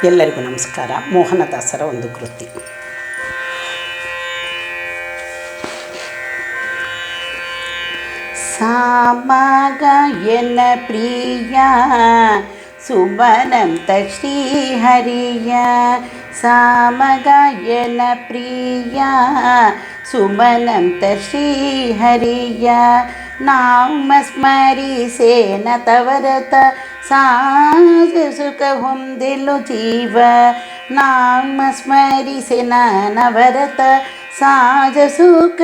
ಎಲ್ಲರಿಗೂ ನಮಸ್ಕಾರ. ಮೋಹನದಾಸರ ಒಂದು ಕೃತಿ. ಸಾಮಗಾಯನ ಪ್ರಿಯ ಸುಮನಂತ ಶ್ರೀಹರಿಯ, ಸಾಮಗಾಯನ ಪ್ರಿಯ ಸುಮನಂತ ಶ್ರೀಹರಿಯ, ನಾಮ ಸ್ಮರಿಸೇನ ತವರತ ಸಾಜ ಸುಖ ಹೊಂದೆಲು ಜೀವ, ನಾಮ ಸ್ಮರಿಸೇನ ನವರತ ಸಾಜ ಸುಖ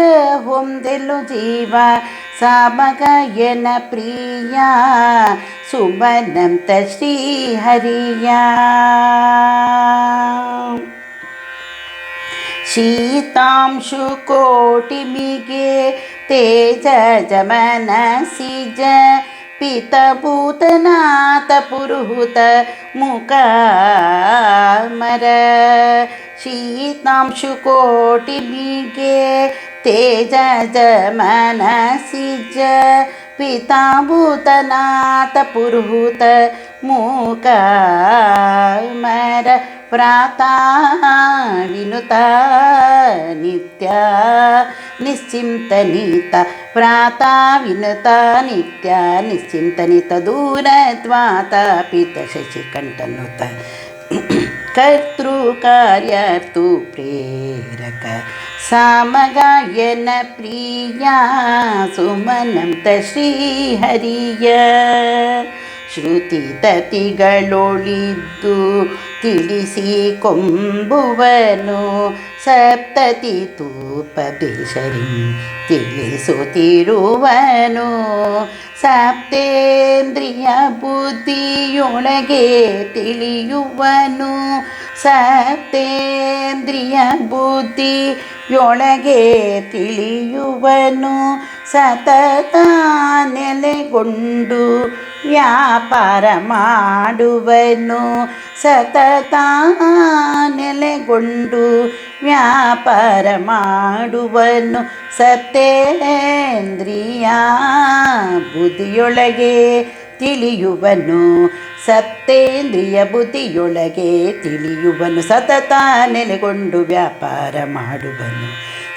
ಹೊಂದೆಲು ಜೀವ, ಸಾಮಗಾಯನ ಪ್ರಿಯ ಸುಮನಂತ ಶ್ರೀಹರಿಯ. ಶೀತಾಂಶು ಕೋಟಿಮಿಗೆ ತೇಜ ಜಮನ ಸಿಜ, ಪಿತಭೂತನಾಥ ಪುರುಹುತ ಮುಖಮರ, ಶೀತಾಂಶು ಕೋಟಿಮಿಗೆ ತೇಜ ಜಮನ ಸಿಜ, ಪಿತಾಭೂತನಾಥ ಪುರುಹುತ ಮುಖಮರ, ಪ್ರಾತಃ ವಿನುತ ನಿತ್ಯ ನಿಶ್ಚಿಂತನಿತ, ಪ್ರಾತಃ ವಿನುತ ನಿತ್ಯ ನಿಶ್ಚಿಂತನಿತ, ದೂರದ್ವಾತ ಪಿತ ಶಶಿಕಂಠನುತ, ಕರ್ತೃ ಕಾರ್ಯರ್ತು ಪ್ರೇರಕ, ಸಾಮಗಾಯನ ಪ್ರಿಯ ಸುಮನಂತ ಶ್ರೀಹರಿಯ. ಶ್ರುತಿ ತತಿಗಳೊಳಿದ್ದು ತಿಳಿಸಿ ಕೊಂಬುವನು, ಸಪ್ತತಿ ತೂಪದೇಶರಿ ತಿಳಿಸುತ್ತಿರುವನು, ಸಪ್ತೇಂದ್ರಿಯ ಬುದ್ಧಿಯೊಳಗೆ ತಿಳಿಯುವನು, ಸಪ್ತೇಂದ್ರಿಯ ಬುದ್ಧಿಯೊಳಗೆ ತಿಳಿಯುವನು, ಸತತ ನೆಲೆಗೊಂಡು ವ್ಯಾಪಾರ ಮಾಡುವನು, ಸತತ ನೆಲೆಗೊಂಡು ವ್ಯಾಪಾರ ಮಾಡುವನು, ಸಪ್ತೇಂದ್ರಿಯ ಬುದ್ಧಿಯೊಳಗೆ ತಿಳಿಯುವನು, ಸಪ್ತೇಂದ್ರಿಯ ಬುದ್ಧಿಯೊಳಗೆ ತಿಳಿಯುವನು, ಸತತ ನೆಲೆಗೊಂಡು ವ್ಯಾಪಾರ ಮಾಡುವನು,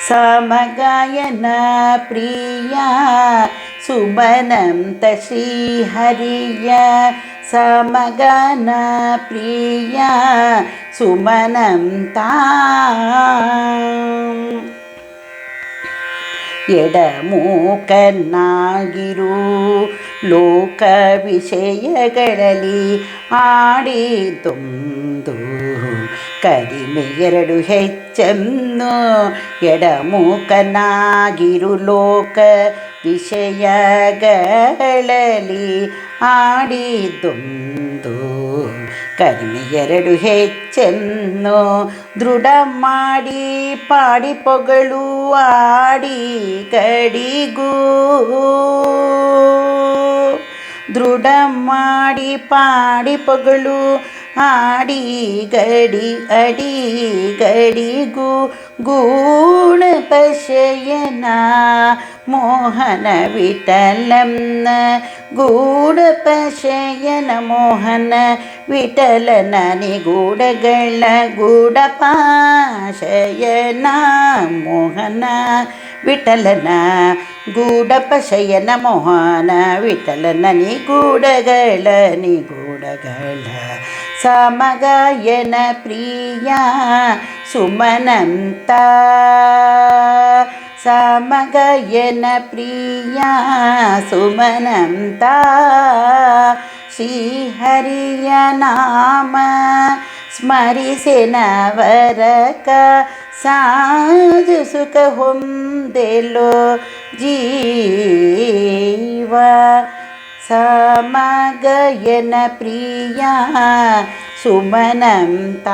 ಸಾಮಗಾಯನ ಪ್ರಿಯ ಸುಮನಂತ ಶ್ರೀಹರಿಯ, ಸಾಮಗಾನ ಪ್ರಿಯ ಸುಮನಂತ. ಎಡಮೂಕನಾಗಿರು ಲೋಕ ವಿಷಯಗಳಲ್ಲಿ ಆಡಿದೊಂದು ಕಡಿಮೆ ಎರಡು ಹೆಚ್ಚನ್ನು, ಎಡಮೂಕನಾಗಿರು ಲೋಕ ವಿಷಯಗಳಲ್ಲಿ ಆಡಿದೊಂದು ಕಡಿಮೆ ಎರಡು ಹೆಚ್ಚನ್ನು, ದೃಢ ಮಾಡಿ ಪಾಡಿ ಪೊಗಳು ಆಡಿ ಕಡಿಗೂ, ದೃಢ ಮಾಡಿ ಪಾಡಿ ಪೊಗಳು ಆಡಿ ಗಡಿ ಅಡಿ ಗಡಿಗೂ, ಗೂಢ ಪಶಯನ ಮೋಹನ ವಿಠಲಂನ, ಗೂಢ ಪಶಯನ ಮೋಹನ ವಿಠಲನ, ನಿಗೂಢಗಳ ಗೂಢ ಪಾಶಯನ ಮೋಹನ ವಿಠಲನ, ಗೂಢ ಪಶಯನ ಮೋಹನ ವಿಠಲನ, ನಿಗೂಢಗಳ ನಿಗೂಢಗಳ, ಸಾಮಗಾಯನ ಪ್ರಿಯ ಸುಮನಂತ, ಸಾಮಗಾಯನ ಪ್ರಿಯ ಸುಮನಂತ, ಶ್ರೀಹರಿಯ ನಾಮ ಸ್ಮರಿಸೆನ ವರಕ ಸಾಜ ಸುಖ ಹೊಂದೆಲು ಜೀವ, ಸಾಮಗಾಯನ ಪ್ರಿಯ ಸುಮನಂತ.